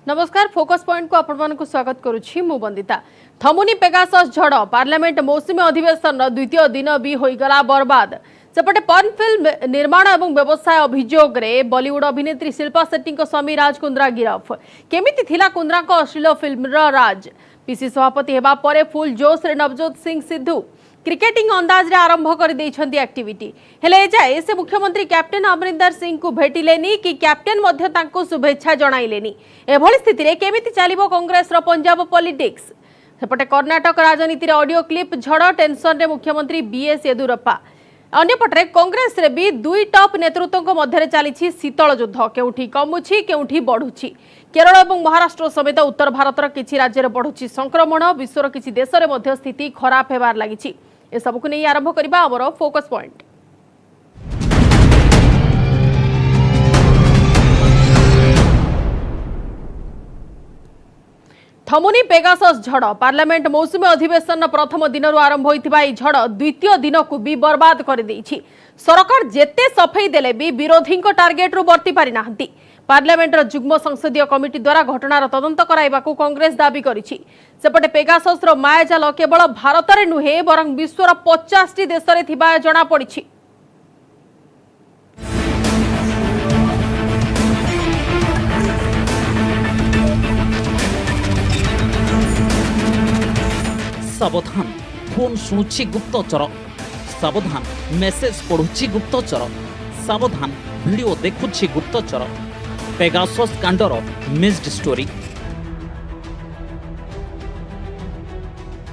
नमस्कार focus point को आपण स्वागत करुछि मु वंदिता। थमुनी पेगासस झड़ पार्लियामेंट मौसुमी अधिवेशन द्वितीय दिन भी होईगला बर्बाद। सेपटे पर्न फिल्म निर्माण और व्यवसाय अभियोग रे बॉलीवुड अभिनेत्री शिल्पा शेट्टी स्वामी राज कुंद्रा गिरफ। केमिति थिला कुंद्रा अश्लील फिल्म राज। पीसी सभापति हेबा परे फुल जोश रे नवजोत सिंह सिद्धू क्रिकेटिंग अंदाज रे आरंभ कर देइछन्ती एक्टिविटी। हेले जाए से मुख्यमंत्री कैप्टेन अमरिंदर सिंह को भेटिलेनी कि कैप्टेन मध्य तांको शुभेच्छा जणाइलेनी। एभली स्थिति रे केमिति चलिबो कांग्रेस रो पंजाब पॉलिटिक्स। सेपटे कर्नाटक राजनीति रे ऑडियो क्लिप झड़ टेंशन रे मुख्यमंत्री बीएस येदुरप्पा। अन्यपटे कांग्रेस रे भी दुई टॉप नेतृत्वों मध्य चली शीतल युद्ध केउठी कमुछि केउठी बढ़ुछि। केरल और महाराष्ट्र समेत उत्तर भारतर किछि राज्य रे बढ़ुछि संक्रमण। विश्वर किछि देश रे मध्य स्थिति खराब हेबार लागिछि। ए सबकु नै आरंभ करिबा हमर फोकस पॉइंट। थमुनी पेगासस झड़ पार्लियामेंट मौसुमी अधिवेशन प्रथम दिन आरंभ होइतिबा ई झड़ द्वितीय दिन को भी बर्बाद कर देइछि। सरकार जेते सफेई देले भी विरोधी टार्गेट रु बर्ती पारि नाहंती। पार्लियामेंट जुग्म संसदीय कमिटी द्वारा घटनार तदंत कराइबाकू कांग्रेस दाबी करिछि। सेपटे पेगासस रो मायाजाल केवल भारत रे नुहे बरं विश्वर 50 टी देश रे थिबा जणा पड़िछि। सावधान फोन शुणुछि गुप्तचर, सावधान मेसेज पढ़ुछि गुप्तचर, सावधान वीडियो देखुछि गुप्तचर। पेगासस कांडर मिस्ड स्टोरी।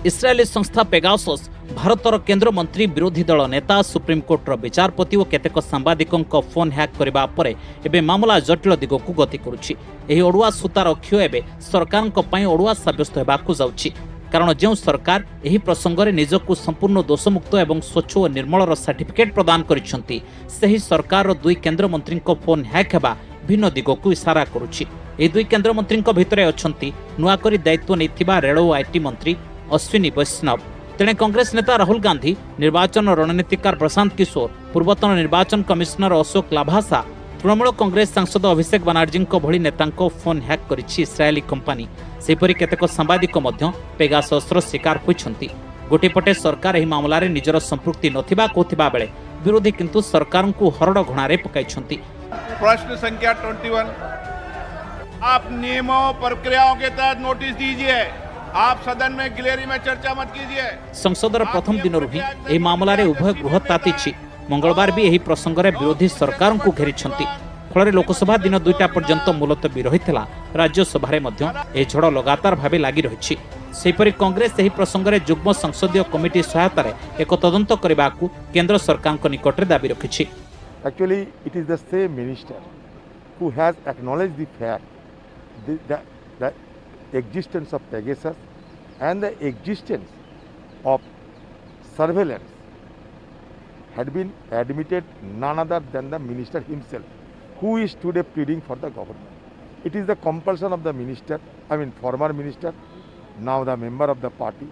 इस्राएली संस्था पेगासस भारतर केंद्र मंत्री विरोधी दल नेता सुप्रीमकोर्टर विचारपति और केतेक सांबादिकों फोन हैक करबा परे एबे मामला जटिल दिगकू गति करुछि। एही ओडुआ सूतार अक्षय एबे सरकारक पई ओडुआ साब्यस्त हेबाकू जाउछि। कारण जो सरकार एही प्रसंगरे निजकू संपूर्ण दोषमुक्त एवं स्वच्छ और निर्मलर सर्टिफिकेट प्रदान करिसेंती सेही सरकार दुई केंद्र मंत्री फोन हैक हेबा भिन्न दिगकू इशारा करुछि। ए दुई केंद्र मंत्री भितरे अछंती नुआकरी दायित्व नैथिबा रेल और आईटी मंत्री अश्विनी वैष्णव, तेणे कांग्रेस नेता राहुल गांधी, निर्वाचन रणनीतिकार प्रशांत किशोर, पूर्वतन निर्वाचन कमिशनर अशोक लाभासा, तृणमूल कांग्रेस सांसद अभिषेक बनर्जी भली नेतांको फोन हैक करिछि इस्राएली कंपनी। सेपरि केतेक सांबादिक मध्य पेगाससर शिकार होइछन्ति। गोटे पटे सरकार एही मामला रे निजर संपृक्ति नथिबा कहथिबा बेले विरोधी किंतु सरकार को हरड़ घणारे पकाइछन्ति। प्रश्न संख्या 21, आप नियमों प्रक्रियाओं के तहत नोटिस दीजिए। आप सदन में गिलेरी में चर्चा मत कीजिए। संसदर प्रथम दिन ही एही मामला रे उभय गृह तातिछि। मंगलवार भी एही प्रसंग रे विरोधी सरकार को घेरिछन्ति। फल लोकसभा दिन 2टा पर्यंत मुलतवी रहितला। राज्यसभा रे मध्य ए झड़ लगातार भावे लागि रहिछि। सेपरि कांग्रेस एही प्रसंग रे जुग्म संसदीय कमिटी सहायता रे एक तदंत करबाकू केंद्र सरकार को निकट रे दाबी रखिछि। Actually, it is the same minister who has acknowledged the fact the existence of Pegasus and the existence of surveillance had been admitted none other than the minister himself, who is today pleading for the government. It is the compulsion of the minister, former minister, now the member of the party,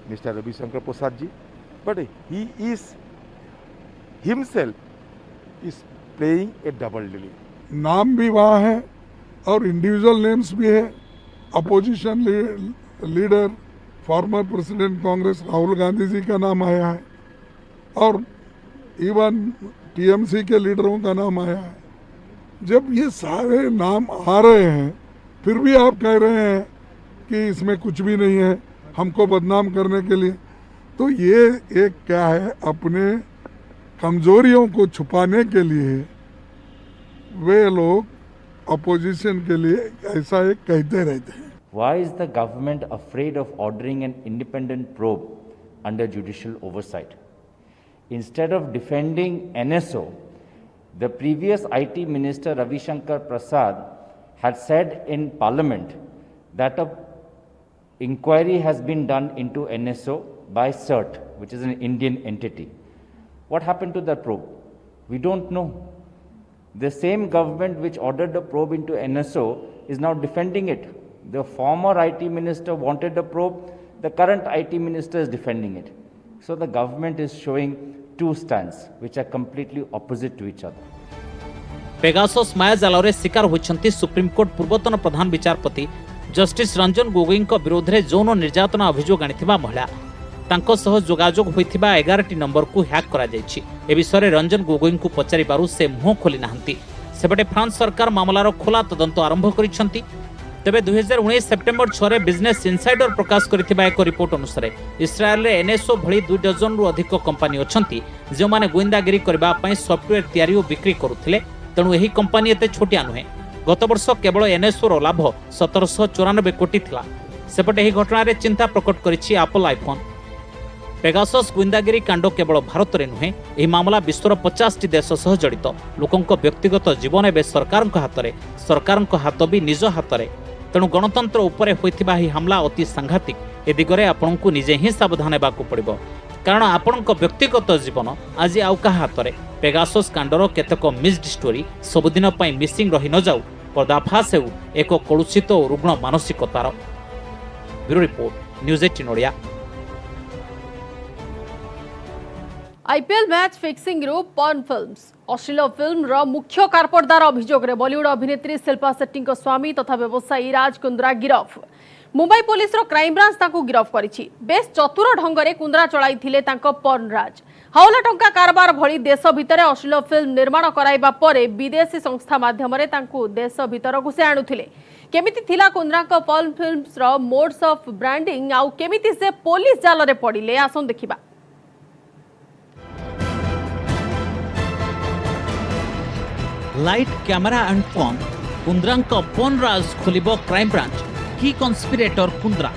Mr. Ravi Shankar Prasad ji, but he is himself is playing a double dealing. नाम भी वहाँ है और individual names भी है। Opposition leader former president Congress Rahul Gandhi ji का नाम आया है और इवन टीएमसी के लीडरों का नाम आया है। जब ये सारे नाम आ रहे हैं फिर भी आप कह रहे हैं कि इसमें कुछ भी नहीं है हमको बदनाम करने के लिए, तो ये एक क्या है, अपने कमजोरियों को छुपाने के लिए वे लोग अपोजिशन के लिए ऐसा एक कहते रहते हैं। Why is the government afraid of ordering an independent probe under judicial oversight? Instead of defending NSO, the previous IT minister Ravi Shankar Prasad had said in parliament that an inquiry has been done into NSO by CERT, which is an Indian entity. What happened to that probe? We don't know. The same government which ordered the probe into NSO is now defending it. The former IT minister wanted the probe, the current IT minister is defending it. So the government is showing two stands which are completely opposite to each other. Pegasus मायाजाल शिकार होती Supreme Court पूर्वतन प्रधान विचारपति justice Ranjan Gogoi विरोध में यौन निर्यातना अभियोग आनिथिबा महिला तांको सह जोगाजोग होइथिबा 11टी नंबर को हैक करा जायछि। ए विषय में रंजन गोगोई को पचारिबारु से मुह खोली नाहंती। सेपटे फ्रांस सरकार मामलार खोला तदंत आरंभ करिसेंती। तेबे 2019 सेप्टेम्बर 6 रे बिजनेस इनसाइडर प्रकाश करिथिबा एक रिपोर्ट अनुसार इस्राएल रे एनएसओ भली 2 डजन रु अधिक कंपनी अछंती जो माने गोइंदागिरी करबा पई सॉफ्टवेयर तयारी और बिक्री करुथिले। तेणु एही कंपनी एते छोटिया नुहे। गत वर्ष केवल एनएसओ रो लाभ 1794 कोटी थिला। सेपटे एही घटना रे चिंता प्रकट करिछि एप्पल आईफोन। पेगासस गुइंदागिरी कांड केवल भारत में नुहे, यह मामला विश्वर 50टी देश सह जड़ित लोकों व्यक्तिगत जीवन एवं सरकार हाथ में, सरकार हाथ भी निज हाथ में। तेणु गणतंत्र उपरे होइथिबा ही हमला अति सांघातिक। ए दिगरे आपनकु निजे ही सावधान हेबाकु पड़िबो, कारण आपनक व्यक्तिगत जीवन आज आउ का हाथ में। पेगासस कांडर केतक मिस्ड स्टोरी सबुदिन पई मिसिंग रही न जाऊ, पर्दाफाश हेउ एक कलुषित और रुग्ण मानसिकतार। Bureau report, news 18 Odia. IPL match fixing रु पॉर्न फिल्म्स अश्लील फिल्म रो मुख्य कारपटदार अभियोग रे बॉलीवुड अभिनेत्री शिल्पा शेट्टी स्वामी तथा व्यवसायी राज कुंद्रा गिरफ। मुंबई पुलिस रो क्राइम ब्रांच ताकू गिरफ करिछि। बेस चतुर ढंग रे कुंद्रा चलाई थिले तांको पॉर्न राज। हाउला टंका कारबार भली देश भितरे अश्लील फिल्म निर्माण कराइबा परे विदेशी संस्था माध्यम रे तांको देश भितर को से आणुथिले। केमिति थिला कुंद्रा को पॉर्न फिल्म्स रो मोड्स ऑफ ब्रांडिंग आउ केमिति से पुलिस जाल रे पडिले आसन देखिबा। Light camera and phone Kundra phone राज खोलिबो क्राइम ब्रांच। की कन्स्पिरेटर कुंद्रा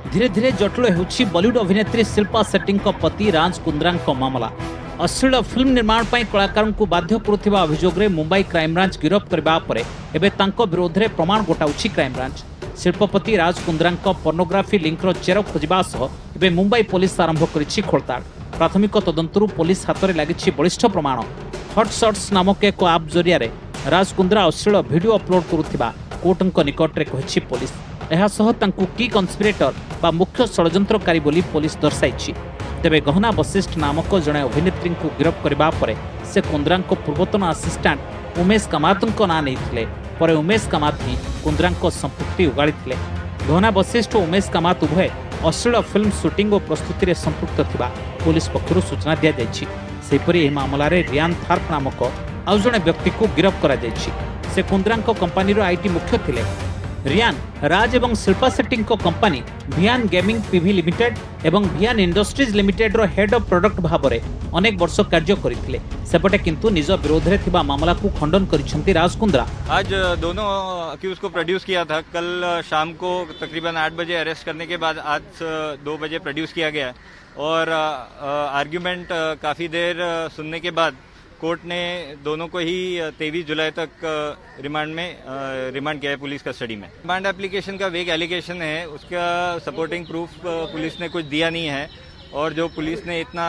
धीरे धीरे जटिल होउछि बॉलीवुड अभिनेत्री शिल्पा शेट्टी पति राज कुंद्रा मामला। अश्लील फिल्म निर्माण पर कलाकार को बाध्य करुवा अभियोग रे मुंबई क्राइम ब्रांच गिरफ करबा परे एबे तांको विरोध रे प्रमाण गोटाउछि crime branch. शिल्पपति Raj Kundra pornography linker chair खोजा सह एबे मुंबई पुलिस आरंभ करिछि खोलताड़। प्राथमिक तदंतरु पुलिस हाथ में लगी बलिष्ठ प्रमाण। हॉट शॉट्स नामक एक आप जरिया राज कुंद्रा अश्लील वीडियो अपलोड करुथिबा कोर्टଙ୍କ निकटरे कहिछि पुलिस। एहा सह तांकु की कन्स्पिरेटर बा मुख्य षड्यंत्रकारी बोली पुलिस दर्शाइछि। तेबे गहना वशिष्ठ नामक जड़े अभिनेत्री को गिरफ करबा परे से कुंद्राଙ୍କ पूर्वतन असिस्टेंट उमेश कामातଙ୍କ नाम नहीं पर उमेश कामात ही कुंद्राଙ୍କ संपत्ति उगाड़ी। गहना वशिष्ठ और उमेश कामात उभय अश्लील फिल्म शूटिंग और प्रस्तुति में संपृक्त थिबा पुलिस पक्षरु सूचना दिया जायछि। सेपरि एही मामला रे रियान थार्प नामक आउ जणे व्यक्ति को गिरफ करा जायछि। से कुंद्राଙ୍କ कंपनी रो आईटी मुख्य थिले। रियान राज एवं Shilpa Shetty company Viaan gaming PV limited एवं भियान इंडस्ट्रीज लिमिटेड रो हेड ऑफ प्रोडक्ट भाबरे अनेक वर्ष कार्य करथिले। सेपटे किंतु निज विरोध रे थिबा मामला को खंडन करिसेंती राज कुंद्रा। आज दोनों अक्यूज को प्रोड्यूस किया था। कल शाम को तकरीबन 8 बजे अरेस्ट करने के बाद आज 2 बजे प्रोड्यूस किया गया और आर्ग्यूमेंट काफ़ी देर सुनने के बाद कोर्ट ने दोनों को ही 23 जुलाई तक रिमांड किया है पुलिस कस्टडी में। रिमांड एप्लीकेशन का वेग एलिगेशन है, उसका सपोर्टिंग प्रूफ पुलिस ने कुछ दिया नहीं है और जो पुलिस ने इतना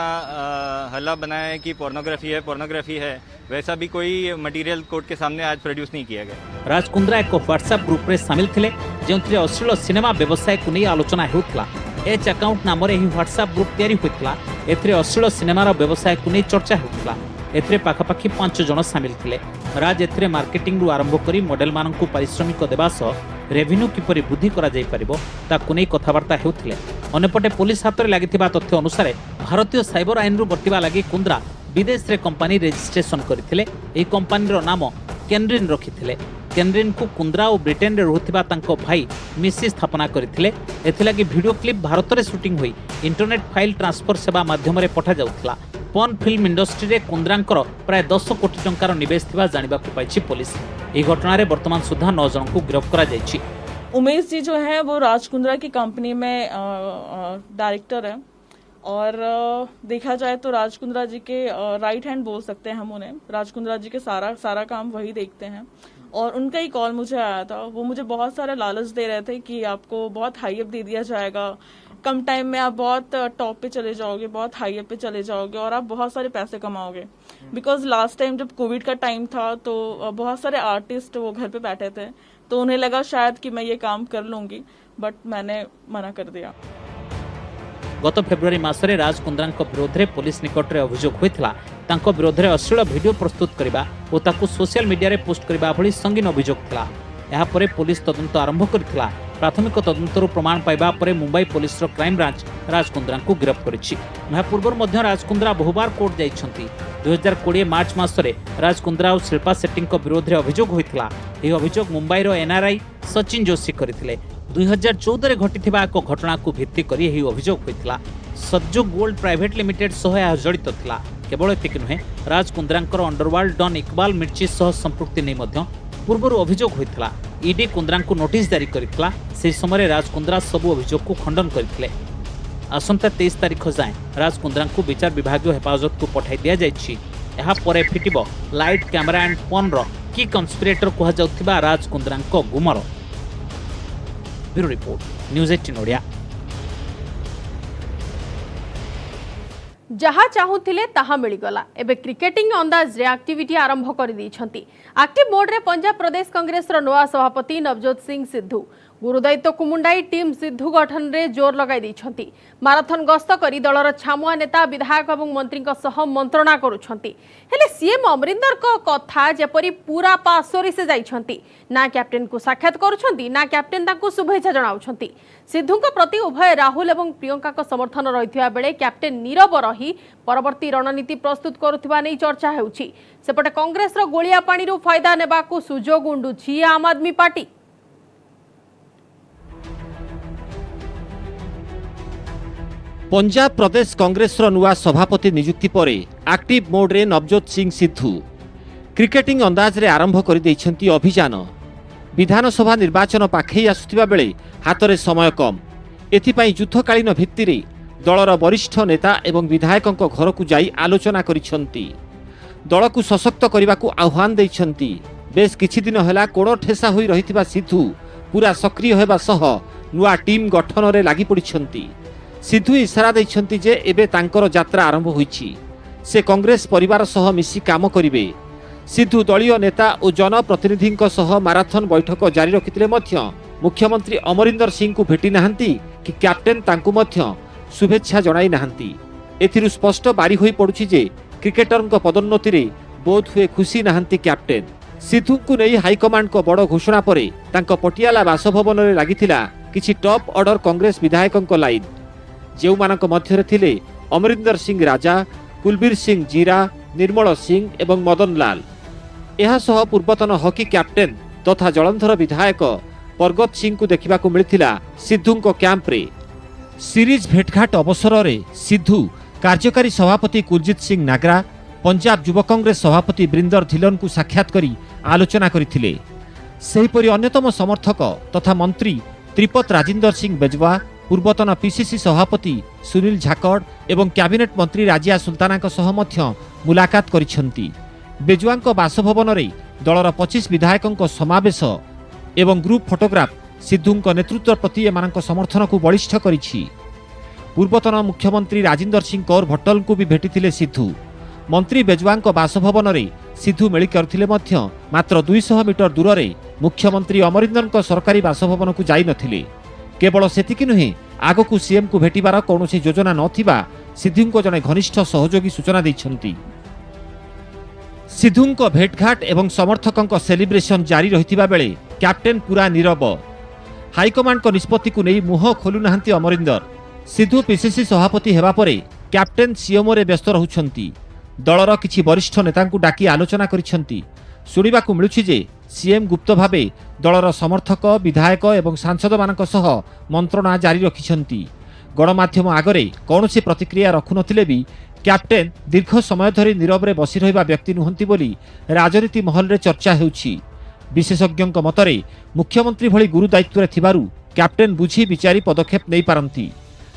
हल्ला बनाया है कि पोर्नोग्राफी है वैसा भी कोई मटेरियल कोर्ट के सामने आज प्रोड्यूस नहीं किया गया। राज कुंद्रा एक व्हाट्सएप ग्रुप रे शामिल थिले जेउथरे अश्लील सिनेमा व्यवसाय को नहीं आलोचना हेउथला। एच अकाउंट नाम रे ही व्हाट्सएप ग्रुप तैयारी होइतला। एथरे अश्लील सिनेमार व्यवसाय को नहीं चर्चा हेउथला। एथरे पाखापाखि 5 जन शामिल थिले। राज एथरे मार्केटिंग रु आरंभ करी मॉडल मानकु पारिश्रमिक देबा सह रेवेन्यू किपरि वृद्धि करा जाय परिबो ताकु नै कथावार्ता हेउथिले। अन्यपटे पुलिस हाथ में लगिथिबा तथ्य अनुसार भारतीय साइबर आईन रु बर्तिबा लागि कुंद्रा विदेश रे कंपनी रजिस्ट्रेशन करथिले। एही कंपनीर नाम केनरिन रखिथिले। केनरिन को कुंद्रा और ब्रिटेन रे रहुथिबा तांको भाई मिसी स्थापना करथिले। एथिलागी वीडियो क्लिप भारत रे शूटिंग होई इंटरनेट फाइल ट्रांसफर सेवा माध्यम रे पठा जाउथला। पॉर्न फिल्म इंडस्ट्री रे कुंद्रांकर प्राय 10 कोटी टंकार निवेश थिबा जानिबा को पाइछि पुलिस। एही घटना रे वर्तमान सुधा 9 जन को गिरफ्त करा जायछि। उमेश जी जो है वो राज कुंद्रा की कंपनी में डायरेक्टर है और देखा जाए तो राज कुंद्रा जी के राइट हैंड बोल सकते हैं हम उन्हें। राज कुंद्रा जी के सारा काम वही देखते हैं और उनका ही कॉल मुझे आया था। वो मुझे बहुत सारे लालच दे रहे थे कि आपको बहुत हाई अप दे दिया जाएगा, कम टाइम में आप बहुत टॉप पे चले जाओगे, बहुत हाई अप पे चले जाओगे और आप बहुत सारे पैसे कमाओगे। बिकॉज लास्ट टाइम जब कोविड का टाइम था तो बहुत सारे आर्टिस्ट वो घर पे बैठे थे तो उन्हें लगा शायद कि मैं ये काम कर लूंगी, बट मैंने मना कर दिया। गत फेब्रुआरी मासरे राज कुंद्राଙ୍କ विरोधରେ पुलिस निकटରେ अभियोग ହୋଇଥିଲା ତାଙ୍କ विरोधରେ अश्लील भिडियो प्रस्तुत करबा ओ ताकू सोशल मीडिया रे पोस्ट करबा भली संगीन अभियोग थिला। ଏହା ପରେ पुलिस तदंत आरंभ କରିଥିଲା। प्राथमिक तदंतरू प्रमाण पाइबा परे मुंबई पुलिस रो क्राइम ब्रांच राज कुंद्राଙ୍କୁ गिरफ्त କରିଛି। ଏହା ପୂର୍ବରୁ ମଧ୍ୟ ରାଜ କୁନ୍ଦ୍ରା ବହୁବାର କୋର୍ଟ ଯାଇଛନ୍ତି। 2020 ମାର୍ଚ୍ଚ ମାସରେ ରାଜ କୁନ୍ଦ୍ରା ଓ ଶିଳ୍ପା ସେଟ୍ଟୀଙ୍କ ବିରୋଧରେ ଅଭିଯୋଗ ହୋଇଥିଲା। ଏହି ଅଭିଯୋଗ ମୁମ୍ବାଇର ଏନ୍ଆର୍ଆଇ ସଚିନ ଯୋଶୀ କରିଥିଲେ। 2014 ଘଟିଥିବା ଏକ ଘଟଣାକୁ ଭିତ୍ତି କରି ଏହି ଅଭିଯୋଗ ହୋଇଥିଲା। ସତ୍ଯୁଗ ଗୋଲ୍ଡ ପ୍ରାଇଭେଟ ଲିମିଟେଡ୍ ସହ ଏହା ଜଡ଼ିତ ଥିଲା। କେବଳ ଏତିକି ନୁହେଁ, ରାଜ କୁନ୍ଦ୍ରାଙ୍କର ଅଣ୍ଡରୱାର୍ଲ୍ଡ ଡନ୍ ଇକବାଲ ମିର୍ଚି ସହ ସମ୍ପୃକ୍ତି ନେଇ ମଧ୍ୟ ପୂର୍ବରୁ ଅଭିଯୋଗ ହୋଇଥିଲା। ଇଡି କୁନ୍ଦ୍ରାଙ୍କୁ ନୋଟିସ୍ ଜାରି କରିଥିଲା। ସେହି ସମୟରେ ରାଜ କୁନ୍ଦ୍ରା ସବୁ ଅଭିଯୋଗକୁ ଖଣ୍ଡନ କରିଥିଲେ। ଆସନ୍ତା 23 ତାରିଖ ଯାଏଁ ରାଜ କୁନ୍ଦ୍ରାଙ୍କୁ ବିଚାର ବିଭାଗୀୟ ହେଫାଜତକୁ ପଠାଇ ଦିଆଯାଇଛି। ଏହାପରେ ଫିଟିବ ଲାଇଟ୍ କ୍ୟାମେରା ଆଣ୍ଡ ପନ୍ର କି କନ୍ସପିରେଟର କୁହାଯାଉଥିବା ରାଜ କୁନ୍ଦ୍ରାଙ୍କ ଗୁମର। Bureau report, news 18 Odia. जहाँ चाहूले ताहा मिलगला। एबे क्रिकेटिंग अंदाज रे एक्टिविटी आरंभ कर दी। एक्टिव मोड रे पंजाब प्रदेश कांग्रेस नुआ सभापति नवजोत सिंह सिद्धू गुरुदायित्व कुमुंडाई टीम सिद्धू गठन रे जोर लगाई दी। माराथन गस्त करी दलर छामुआ नेता विधायक और मंत्री मंत्रणा करुछंती। हेले सीएम अमरिंदर को कथा जेपरी पूरा पासोरी से जाइछंती। ना कैप्टेन को साक्षात करुछंती, ना कैप्टेन ताकू शुभेच्छा जणाउछंती। सिद्धू प्रति उभय राहुल और प्रियंका को समर्थन रही बेले कैप्टेन नीरव रही परवर्ती रणनीति प्रस्तुत करुथिबा नै चर्चा हेउछि। सेपटे कांग्रेस रो गोलिया पानी रो फायदा नेबाकू सुजोग उंडुछि आम आदमी पार्टी। पंजाब प्रदेश कांग्रेस नुआ सभापति नियुक्ति पर एक्टिव मोड रे नवजोत सिंह सिद्धू क्रिकेटिंग अंदाज रे आरंभ कर दैछंती अभियान। विधानसभा निर्वाचन पाखई आसुथिबा बेले हातरे समय कम, एथिपाई युद्धकालीन भित्तिरे दलर वरिष्ठ नेता एवं विधायकों घर को जाई आलोचना करिछंती। दल को सशक्त करने को आह्वान दैछंती। बेस किछि दिन होला कोड़ ठेसा होई रहिथिबा सिद्धू पूरा सक्रिय हेबा सह नुआ टीम गठन रे लागि पड़िछंती। सिद्धू इशारा दैछंती जे एबे तांकर यात्रा आरंभ होईछि। से कांग्रेस परिवार सह मिसी काम करिवे। सिद्धू दलीय नेता और जनप्रतिनिधिंक सह माराथन बैठक जारी रखिथिले मध्य मुख्यमंत्री अमरिंदर सिंह को भेटी नाहंती कि कैप्टेन तांकु मध्य शुभेच्छा जणाई नाहंती। एथिरु स्पष्ट बारी होई पड़ुछि जे क्रिकेटरक पदोन्नति रे बोध हुए खुशी नाहंती कैप्टेन। सिद्धू को नहीं हाईकमांड को बड़ घोषणा पर तांको पटियाला बासभवन रे लागिथिला किछि टॉप ऑर्डर कांग्रेस विधायकों लाइन, जो मानक मध्य थिले अमरिंदर सिंह राजा, कुलबीर सिंह जीरा, निर्मल सिंह एवं मदन लाल। यह सह पूर्वतन हॉकी कैप्टेन तथा जलंधर विधायक परगत सिंह को देखा मिलता सिद्धू कैंप रे। सीरीज भेटघाट अवसर में सिद्धू कार्यकारी सभापति कुलजीत सिंह नागरा, पंजाब युवा कांग्रेस सभापति ब्रिंदर धिलन को साक्षात करी आलोचना करथिले। सेहिपरि अन्यतम समर्थक तथा मंत्री त्रिपत राजिंदर सिंह बेजवा, पूर्वतन पीसीसी सभापति सुनील झाकड़ एवं कैबिनेट मंत्री राजिया सुल्ताना सह मध्य मुलाकात करिछंती। बेजवांक बासभवन रे दलर 25 विधायकों समावेश एवं ग्रुप फोटोग्राफ सिद्धू नेतृत्व प्रति एमानक समर्थन को बलिष्ठ करिछि। पूर्वतन मुख्यमंत्री राजिंदर सिंह कौर भट्टल को भी भेटिथिले सिद्धू। मंत्री बेजवांक बासभवन रे सिद्धू मेली करथिले मध्य मात्र 200 मीटर दूर रे मुख्यमंत्री अमरिंदर सरकारी बासभवन को जाई नथिले। केवल सेतिकी नुहे, आगकू सीएम को भेटिबार कौनसी योजना नथिबा सिद्धू जने घनिष्ठ सहयोगी सूचना दैछंती। सिद्धू भेटघाट एवं समर्थकों सेलिब्रेशन जारी रहिथिबा बेले कैप्टेन पूरा नीरव। हाईकमांड को निष्पत्ति को नहीं मुह खोलु नाहंती अमरिंदर। सिद्धू पीसीसी सभापति हेबा परे कैप्टेन सीएमओ रे व्यस्त रहुछंती। दलर किछि वरिष्ठ नेता को डाकी आलोचना करिछंती। सुनिबा को मिलुछि जे सीएम गुप्त भावे दलर समर्थक, विधायक एवं सांसद मानक सह मंत्रणा जारी रखिछंती। गणमाध्यम आगरे कौनसी प्रतिक्रिया रखुनथिले भी कैप्टेन दीर्घ समय धरी नीरव रे बसी रहिबा व्यक्ति नुहंती बोली राजनीति महल रे चर्चा हेउछि। विशेषज्ञों मतरे मुख्यमंत्री भली गुरु दायित्व रे थिबारु कैप्टेन बुझी विचारी पदक्षेप नहीं पारंती।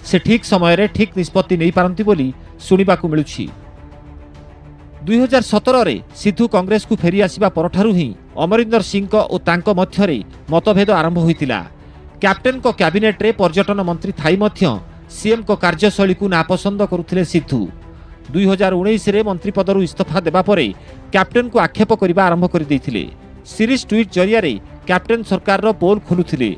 से ठीक समय रे ठीक निष्पत्ति नहीं पारंती बोली सुनिबा को मिलुछि। 2017 रे सिद्धू कांग्रेस को फेरी आसिबा परठारु ही अमरिंदर सिंह और तांको मध्यरे मतभेद आरंभ होइतिला। कैप्टेन को कैबिनेट रे पर्यटन मंत्री थाई मध्य सीएम को कार्यशैली को नापसंद करुथिले सिद्धू। 2019 रे मंत्री पदरु इस्तीफा देबा परे कैप्टेन को आक्षेप करिबा आरंभ कर दैथिले। सीरीज ट्वीट जरिया रे कैप्टेन सरकार रो पोल खोलुथिले।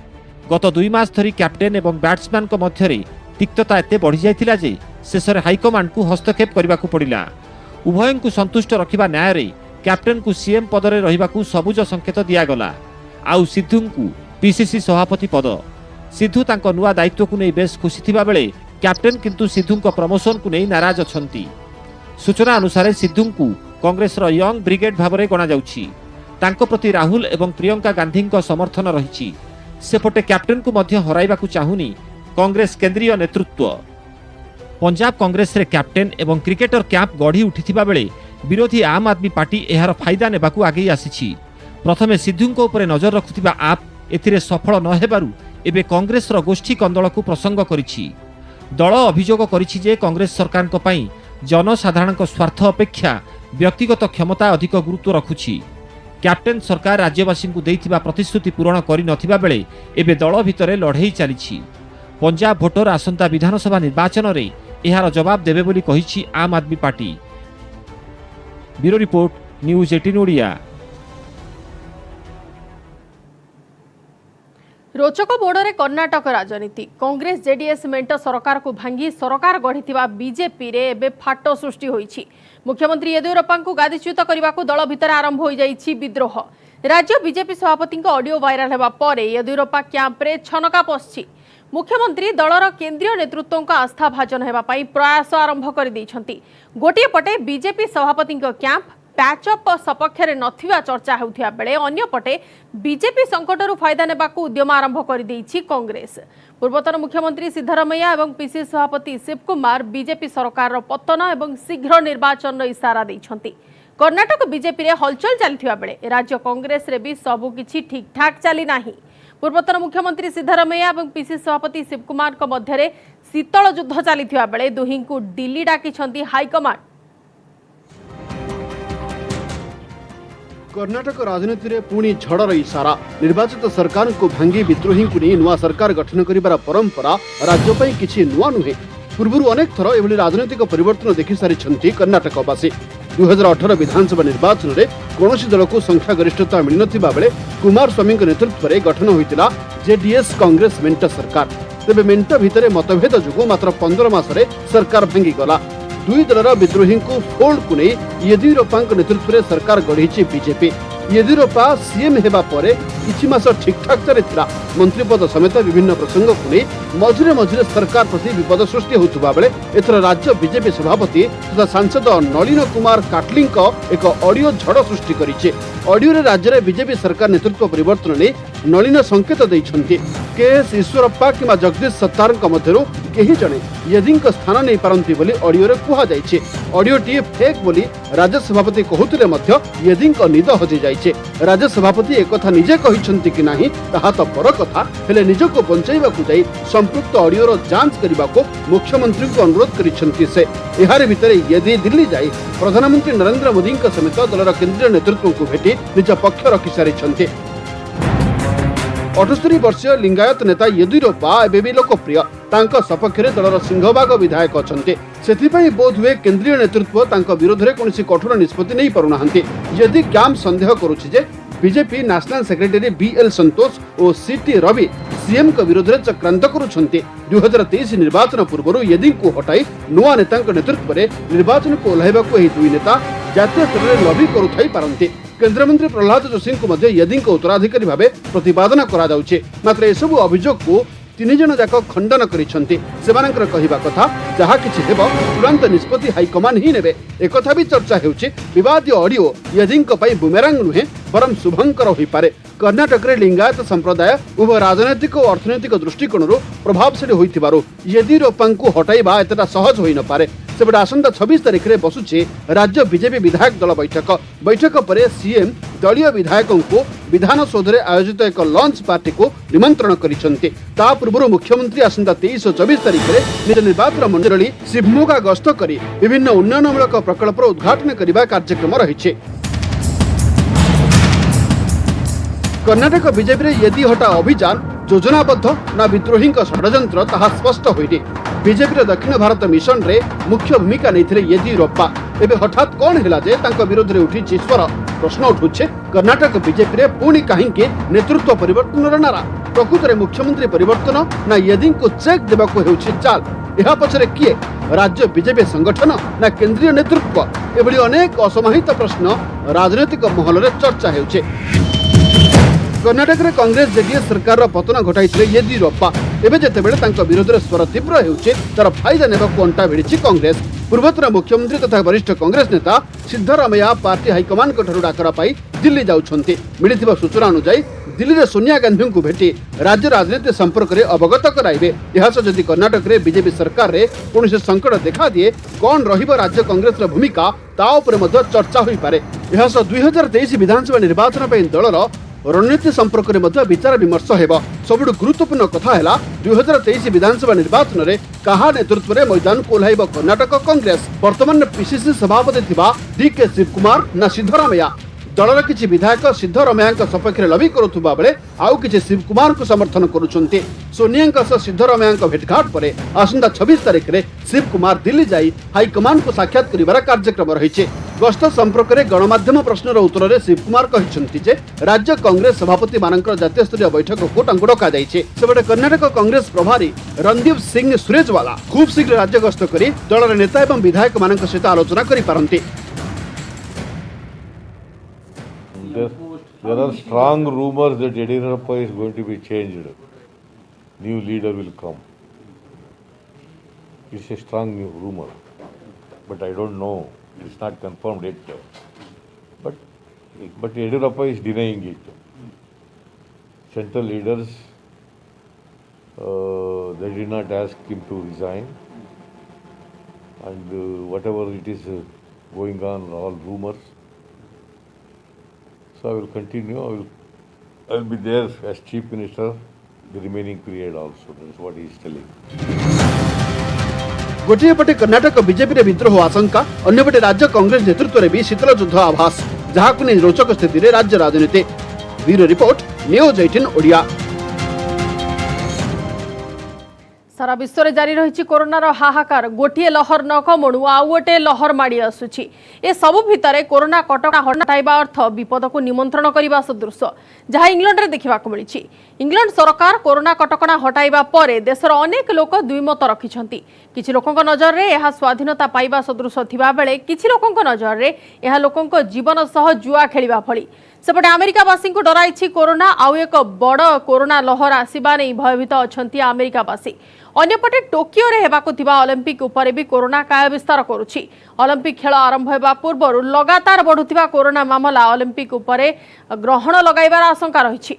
गत 2 मास धरी कैप्टेन एवं बैट्समैन को मध्यरे तिक्तता एते बढ़ी जाइथिला जे शेषरे हाइकमांड को हस्तक्षेप करने को पड़ा। उभय को संतुष्ट रखा न्याय रे कैप्टेन को सीएम पद में रहिबाकू सबुज संकेत दियागला। आउ सिद्धू को पीसीसी सभापति पद। सिद्धू तांको नुआ दायित्व को नहीं बेस खुशी थिबा बेले कैप्टेन किंतु सिद्धू को प्रमोशन को नहीं नाराज अछंती। सूचना अनुसार सिद्धू को कांग्रेस रो यंग ब्रिगेड भाव में गणा जाउछि। तांको प्रति राहुल एवं प्रियंका गांधी को समर्थन रही। सेपटे कैप्टेन को मध्य हराइबाकू चाहुनी कांग्रेस केंद्रीय नेतृत्व। पंजाब कांग्रेस रे कैप्टेन एवं क्रिकेटर कैंप गढ़ी उठिथिबा बेले विरोधी आम आदमी पार्टी एहार फायदा नेबाकू आगे आसीछि। प्रथमे सिद्धू को ऊपर नजर रखुथिबा आप एथिरे सफल न हेबारु एबे कांग्रेस रो गोष्ठी कंदल को प्रसंग करिछि। दल अभियोग करिछि जे कांग्रेस सरकार को पई जनसाधारण को स्वार्थ अपेक्षा व्यक्तिगत क्षमता अधिक गुरुत्व रखुछि। कैप्टेन सरकार राज्यवासी को देइथिबा प्रतिश्रुति पूरण करि नथिबा बेले एबे दल भितरे लड़ाई चलिछि। पंजाब भोटर आसंता विधानसभा निर्वाचन रे एहार जवाब देबे बोली कहिछि आम आदमी party. Bureau report, news 18 Odia. रोचक मोड़े कर्णाटक राजनीति। कांग्रेस जेडीएस मेंट सरकार को भांगी सरकार गढ़ी बीजेपी रे एबे फाट सृष्टि होईछि। मुख्यमंत्री येदियुरप्पा को गादीच्युत करने को दल भितर आरंभ हो जाइछि विद्रोह। राज्य बीजेपी सभापति ऑडियो वायरल हेबा परे येदियुरप्पा कैंप रे छनका पसछि। मुख्यमंत्री दलर केंद्रीय नेतृत्व को आस्था भाजन हेबा पई प्रयास आरंभ कर दैछंती। गोटिए पटे बीजेपी सभापति कैंप पैचअप सपक्ष में नथिबा चर्चा होउथिया बेले अन्य पटे बीजेपी संकटरू फायदा नेबाकू उद्यम आरंभ कर दैछि कांग्रेस। पूर्वतन मुख्यमंत्री सिद्धरामैया एवं पीसीसी सभापति शिवकुमार बीजेपी सरकार पतन एवं शीघ्र निर्वाचन इशारा दैछंती। कर्णाटक बीजेपी रे हलचल चलथिबा बेले राज्य कांग्रेस रे भी सबु किछि ठीक ठाक चली नाही। पूर्वतन मुख्यमंत्री सिद्धरामैया एवं पीसीसी सभापति शिवकुमार मध्य शीतल युद्ध चलथिबा बेले दुहिं को दिल्ली डाकिछंती हाईकमांड। कर्णाटक राजनीति में पुणी झड़र इशारा। निर्वाचित सरकार को भांगी विद्रोही को नहीं नुआ सरकार गठन करिबार परंपरा राज्य किछि नुआ नुहे। पूर्व अनेक थर एभली राजनीतिक परिवर्तन देखि सारी कर्णाटकवासी। 2018 विधानसभा निर्वाचन में कौन दल को संख्यागरिष्ठता मिल नथिबा बेले कुमारस्वामी नेतृत्व में गठन होइतिला जेडीएस कांग्रेस मेंट सरकार। तेबे मेंट भितर मतभेद जो मात्र 15 मासरे सरकार भांगी गला। दुई दलर विद्रोही को फोल्ड को नहीं येदियुरप्पा नेतृत्व में सरकार गढ़ी बीजेपी। येदियुरप्पा सीएम हेबा परे किछि मास ठीक ठाक चलिथिला। मंत्रीपद समेत विभिन्न प्रसंग को नहीं मझिरे मझिरे सरकार प्रति विपद सृष्टि होउथबा बेले एथर राज्य बीजेपी सभापति तथा सांसद नलिन कुमार काटलिंग एक ऑडियो झड़ सृष्टि करिछि। ऑडियो रे राज्य रे बीजेपी सरकार नेतृत्व परिवर्तन ने नलिन संकेत दैछंती। केएस ईश्वरप्पा किंवा जगदीश सत्तारଙ୍କ ମଧ୍ୟରୁ केही जणे येदीଙ୍କ स्थान नहीं पारंती बोली ऑडियो रे कुहा जाइछे। ऑडियो टी फेक बोली राज्य सभापति कहूतिले मध्य येदीଙ୍କ निद हजि जाइछे। राज्य सभापति एक कथा निजे कहिसंती कि नाही ताहा तो पर कथा, हेले निजको बंचाइबाकू जाई संपृक्त ऑडियो रो जांच करिबाकू मुख्यमंत्री को अनुरोध करिसंती। से एहारे भितरे येदी दिल्ली जाई प्रधानमंत्री नरेंद्र मोदी समेत दलर केंद्रीय नेतृत्व को भेटी निज पक्ष रखि सारिछंती। 78 वर्षीय लिंगायत नेता येदियुरप्पा एबे भी लोकप्रिय। तांको सपक्षरे दलर सिंहबाग विधायक अछंते। सेथिपई बोध हुए केंद्रीय नेतृत्व तांको विरोध रे कोनसी कठोर निष्पत्ति नहीं पारुनाहंती। यदि क्याम्प संदेह करूछि जे बीजेपी नेशनल सेक्रेटरी बीएल संतोष और सीटी रवि सीएम को विरोध में चक्रांत करुछंती। 2023 निर्वाचन पूर्व येदी को हटाई नुआ नेता नेतृत्व में निर्वाचन को ओह्लाइबाकू एही दुई नेता जातीय स्तर में लबी करुथाई पारंती। केंद्रमंत्री प्रहलाद जोशी को मध्य येदी उत्तराधिकारी भाव प्रतिपादन करा जाउछे। मात्र एसबू अभियोग को 3 जन जाक खंडन करिसंती। सेमानकर कहिबा कथा जहा किछि हेबो तुरंत निष्पत्ति हाईकमान ही नेबे। एकथा भी चर्चा हेउछि विवादीय ऑडियो येदीଙ୍କ ପାଇଁ बुमेरांग नुहे बरम शुभंकर होई पारे। कर्णाटक रे लिंगायत संप्रदाय उभय राजनैतिक और अर्थनैतिक दृष्टिकोणरू प्रभावशाली होइथिबारु येदियुरप्पाଙ୍କୁ हटाइबा एतटा सहज होई न पारे। सेबडा आसंता 26 तारिख रे बसुछि राज्य बीजेपी विधायक दल बैठक। बैठक परे सीएम दलीय विधायकों को विधानसौध रे आयोजित एक लंच पार्टी को निमंत्रण करिसंती। ता पूर्व मुख्यमंत्री आसंता 23 और 24 तारिख रे निज निर्वाचन मंडली शिवमोगा गस्त करी विभिन्न उन्नयनमूलक प्रकल्पर उद्घाटन करने कार्यक्रम रही। कर्णाटक बीजेपी रे येदी हटा अभियान योजनाबद्ध ना विद्रोही षड्यंत्र ताहा स्पष्ट होइनी। बीजेपी दक्षिण भारत मिशन रे मुख्य भूमिका नहीं येदियुरप्पा। एबे हठात कौन है जे तांको विरोध रे उठी स्वर प्रश्न उठुछे। कर्णाटक बीजेपी रे पुणी कहीं नेतृत्व परिवर्तन नारा। प्रकृत में मुख्यमंत्री परिवर्तन ना येदी को चेक देवा चाल यह पछरे किए राज्य बीजेपी संगठन ना केंद्रीय नेतृत्व एभली अनेक असमाहित प्रश्न राजनैतिक महल में चर्चा होउछे। कर्नाटक में कांग्रेस जेडीएस सरकार पतन घटाई येदियुरप्पा एवं जितेबाला विरोध में स्वर तीव्र होउछे तार फायदा नेबा अंटा भिड़ी कांग्रेस। पूर्वतन मुख्यमंत्री तथा वरिष्ठ कांग्रेस नेता सिद्धरामैया पार्टी हाइकमान डाकरा पाई दिल्ली जाउछन्ति। मिलिथिबा सूचना अनुसार दिल्ली में सोनिया गांधी को भेटी राज्य राजनीति संपर्क में अवगत कराइबे। यदि कर्नाटक में बीजेपी सरकार रे कौन संकट देखा दिए कौन रहिबो राज्य कांग्रेस भूमिका ता उपरे मध्य चर्चा होई पारे। 2023 विधानसभा निर्वाचन पर दलर रणनीति संपर्क में विचार विमर्श हेबो। सबुठु गुरुत्वपूर्ण कथा है 2023 विधानसभा निर्वाचन में कहा नेतृत्व में मैदान को ओह्लाइब कर्नाटक कांग्रेस। वर्तमान पीसीसी सभापति थिबा डीके शिवकुमार ना सिद्धरामैया दलर किछि विधायक सिद्धरामैया सपक्ष में लबी करुवा बेले आउ किछि शिवकुमार को समर्थन करुछन्ति। सोनिया सह सिद्धरामैया भेटघाट पर आसंता 26 तारिख में शिवकुमार दिल्ली जाई हाईकमान को साक्षात करिवार कार्यक्रम रही। गस्त संपर्क में गणमाध्यम प्रश्नर उत्तर में शिवकुमार कहते जे राज्य कांग्रेस सभापति मानकर जातीय स्तरीय बैठक को डका सेपटे कर्नाटक कांग्रेस प्रभारी रणदीप सिंह सुरेजवाला खूब शीघ्र राज्य गस्त कर दलर नेता एवं विधायक मान सहित आलोचना करिपारन्ति। There are strong rumors that Yediyurappa is going to be changed. New leader will come. It's a strong rumor, but I don't know. It's not confirmed yet. But Yediyurappa is denying it. Central leaders, they did not ask him to resign, and whatever it is going on, all rumors. So I will continue. I will be there as Chief Minister the remaining period also. That is what he is telling. गोटे पटे Karnataka BJP रे विद्रोह आशंका अन्यपटे राज्य कांग्रेस नेतृत्व में भी शीतल युद्ध आभास जहां को रोचक स्थिति रे राज्य राजनीति। Bureau report news 18 Odia. सारा विश्व में जारी रही कोरोनार हाहाकार गोटे लहर न कमणु आउ गोटे लहर माड़ी आसुची। ए सबु भितर कोरोना कटकणा हटाइबा अर्थ विपद को निमंत्रण करने सदृश जहां इंग्लैंड रे देखा मिली। इंग्लैंड सरकार कोरोना कटकणा हटाइबा परे देशर अनेक लोक दुईमत रखिछंती। किछि लोकंक नजर रे यह स्वाधीनता पाइबा सदृश थिबा बेले किछि लोकंक नजर रे यह लोकंक जीवन सह जुआ खेलिबा भली। सेपटे अमेरिकावासी को डराई कोरोना आउ एक बड़ कोरोना लहर आसवा नहीं भयभीत अछंती अमेरिकावासी। अन्यपटे टोकियो रे हेबाकु थिबा ओलंपिक उपरे भी कोरोना काय विस्तार करुछि। ओलंपिक खेल आरंभ हेबा पूर्व लगातार बढ़ुथिबा कोरोना मामला ओलंपिक उपरे ग्रहण लगाइबार आशंका रहिछि।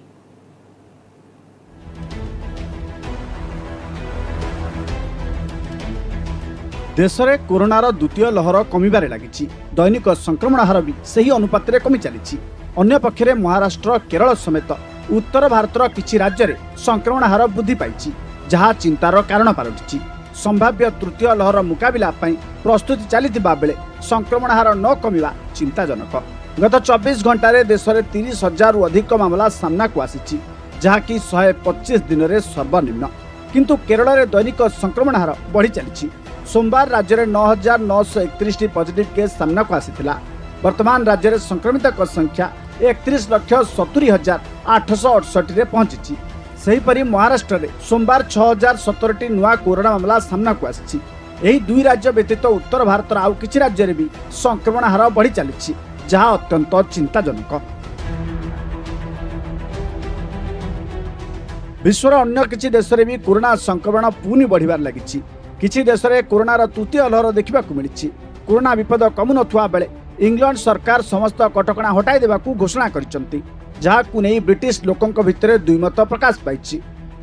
देश में कोरोनार द्वितीय लहर कमिबारे लागिछि। दैनिक संक्रमण हार भी सही अनुपात रे कमी चलिछि। अन्य पक्षरे महाराष्ट्र केरल समेत उत्तर भारतर किछि राज्य में संक्रमण हार वृद्धि पाइछि जहाँ चिंतार कारण पालटिछि। संभाव्य तृतीय लहर मुकाबिला प्रस्तुति चलता बेले संक्रमण हार न कमिबा चिंताजनक। गत 24 घंटे देश में 30,000 अधिक मामला सामना को आसी जहाँकि 125 दिन में सर्वनिम्न। किंतु केरल में दैनिक संक्रमण हार बढ़ी चली। सोमवार राज्य में 9,931 पॉजिटिव केस सामना को आसीथिला। वर्तमान राज्य में संक्रमित संख्या 31,70,868 रे पहुंची। सेहीपरि महाराष्ट्र में सोमवार 6,017 नुआ कोरोना मामला सामना को आसी। यही दुई राज्य व्यतीत उत्तर भारतर आउ किछि राज्य में भी संक्रमण हार बढ़ी चली जहाँ अत्यंत चिंताजनक। विश्वर अन्य किछि देश में भी कोरोना संक्रमण पुनि बढ़िबार लागिछि। किछि देश में कोरोनार तृतीय लहर देखा मिली। कोरोना विपद कमु नथुआ बेले इंग्लैंड सरकार समस्त कटकणा हटाई देबाकू घोषणा करिसंती जहाकू नहीं ब्रिटिश लोकंक भितरे दुईमत प्रकाश पाइछि।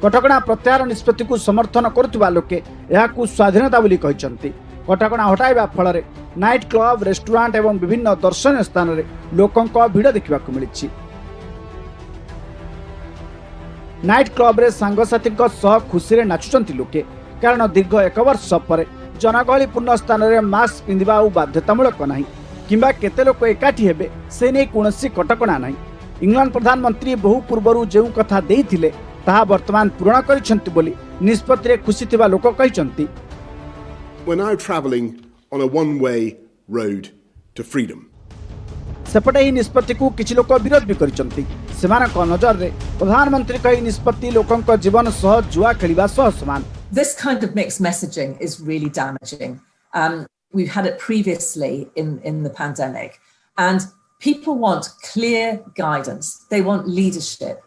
कटकणा प्रत्याहार निष्पत्ति को समर्थन करुवा लोके एहाकू स्वाधीनता बोली कहिसंती। कटकणा हटाइबा फल नाइट क्लब रेस्टोरेंट एवं विभिन्न दर्शनीय स्थान में लोकंक भिड़ देखा मिली। नाइट क्लब रे सांगसाथी सह खुशी रे नाचुचंती लोके कारण दीर्घ 1 वर्ष पर जनगहलीपूर्ण स्थान में मास्क पिंधिबा बाध्यतामूलक नहीं किंबा केते लोक एकाठी हेबे से नहीं कौनसी कटकणा नहीं। इंग्लैंड प्रधानमंत्री बहु पूर्व जो कथा देइथिले ताहा वर्तमान पूर्ण करिसंती बोली निष्पत्ति रे खुशी थिबा लोक कहिसंती। We're now travelling on a one-way road to freedom. सेपटे ही निष्पत्ति को किछि लोक विरोध भी करिसंती। सेमानक नजर रे प्रधानमंत्री कही निष्पत्ति लोकंक जीवन सह जुआ खेलिबा सह समान। This kind of mixed messaging is really damaging. We've had it previously in the pandemic, and people want clear guidance. They want leadership.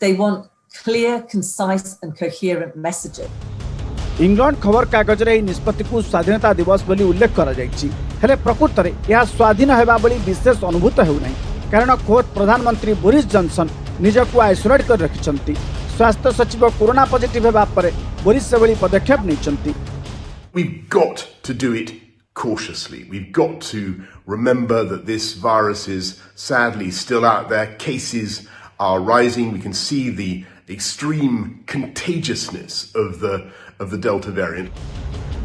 They want clear, concise and coherent messaging. England खबर कागज रे निष्पत्ति को स्वाधीनता दिवस बोली उल्लेख करा जायछि, हेले प्रकृत रे यह स्वाधीन हेबा बोली विशेष अनुभूत हेउ नै, कारण खोद प्रधानमंत्री बोरिस जॉनसन निजको आइसोलेट कर रखिछंती। स्वास्थ्य सचिव कोरोना पॉजिटिव हेबा परे बोरिस से बोली पदक्षेप नैछंती। We've got to do it cautiously. We've got to remember that this virus is sadly still out there. Cases are rising. We can see the extreme contagiousness of the Delta variant.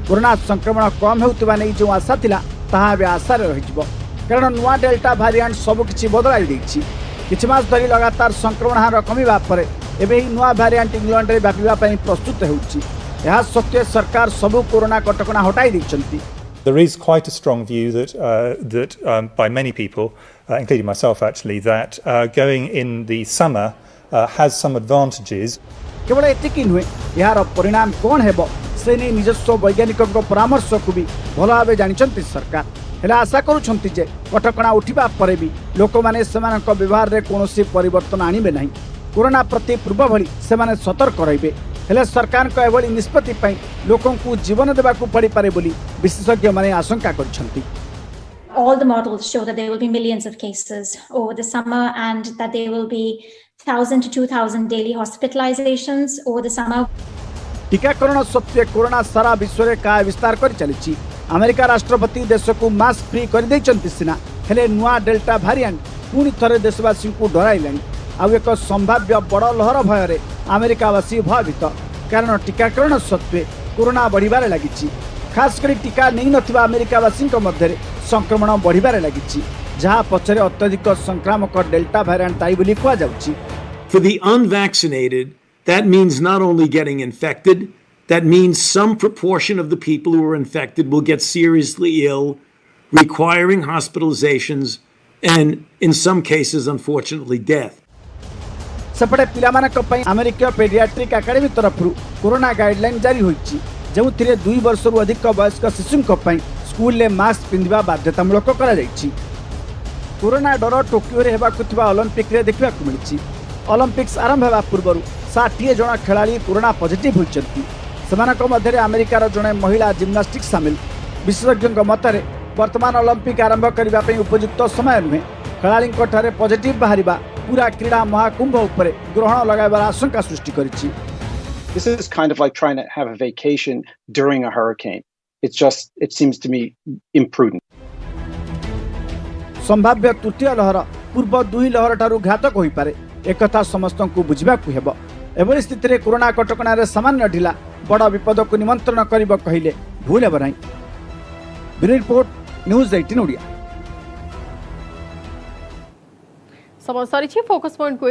Corona संक्रमण कम हेउतबा नै जो आशा थिला ताहा बे आशा रे रहिजबो, कारण नुआ delta variant सब किछि बदलाई दैछि। किछि मास धरि लगातार संक्रमण हार कमिबा परे एबे ही नुआ वेरिएंट इंग्लैंड रे व्यापिबा पई प्रस्तुत हेउछि। यह सत्य सरकार सब कोरोना कटकणा हटाई दैछंती। There is quite a strong view that by many people, including myself actually, that going in the summer has some advantages. केवल एतिकी नुहे, यार परिणाम कौन हेबो से नै निजस्व वैज्ञानिकक परामर्श को भी भल भाबे जानिछंती सरकार। हेला आशा करूछंती जे कटकणा उठिबा परे भी लोक माने सेमानक व्यवहार रे कोनोसी परिवर्तन आनिबे नाही। कोरोना प्रति पूर्व भली सेमाने सतर्क रहिबे। हेले सरकार को एभली निष्पत्ति पई लोकन को जीवन देबा को पड़ी पारे बोली विशेषज्ञ माने आशंका करछंती। All the models show that there will be millions of cases over the summer and that there will be 1,000 to 2,000 daily hospitalizations over the summer. टीकाकरण सत्वे कोरोना सारा विश्व रे काय विस्तार कर चलिछि। अमेरिका राष्ट्रपति देश को मास्क फ्री कर दैछंती सिना, हेले नुआ डेल्टा वेरिएंट पुनी थरे देशवासी को डराइलानी। आ एक संभाव्य बड़ लहर भय रे अमेरिकावासी भयभीत, कारण टीकाकरण सत्वे कोरोना बढ़िबारे लागिछि। खास करी टीका नै नथिबा अमेरिकावासी मध्य संक्रमण बढ़िबारे लागिछि, जहाँ पछरे अत्यधिक संक्रामक डेल्टा वेरिएंट आई बोली कुआ जाउछि। For the unvaccinated, that means not only getting infected, that means some proportion of the people who are infected will get seriously ill, requiring hospitalizations, and in some cases, unfortunately, death. सेपटे पिलामानक पई America pediatric academy तरफरु corona guideline जारी होईछि, जेउथिरे 2 वर्षरु अधिक वयस्क शिशुंक पई school ले मास्क पिंधिबा बाध्यतामूलक करा जाईछि। कोरोना डर टोकियो रे हेबाकु थिबा ओलंपिक रे देखिबाकु मिलिछि। ओलंपिक्स आरंभ हेबा पूर्वरु 60 जण खेलाड़ी कोरोना पॉजिटिव होइछन्ति। सेमानक मध्यरे अमेरिकार जणे महिला जिम्नास्टिक शामिल। विशेषज्ञक मतरे वर्तमान ओलंपिक आरंभ करिबा पई उपयुक्त समय नुहे। खेलाड़ीक ठारे पॉजिटिव बाहरिबा पूरा क्रीड़ा महाकुंभ उपरे ग्रहण लगाइबार आशंका सृष्टि करिछि। This is kind of like trying to have a vacation during a hurricane. It seems to me imprudent. संभाव्य तृतीय लहर पूर्व 2 लहर ठारू घातक होई पारे, एकथा समस्त को बुझिबा को हेबो। एभली स्थिति रे कोरोना कटकणा रे सामान्य ढिला बड़ विपद को निमंत्रण करिब कहिले भूल हेब नाही। Bureau report news 18 Odia. समस्या फोकस पॉइंट को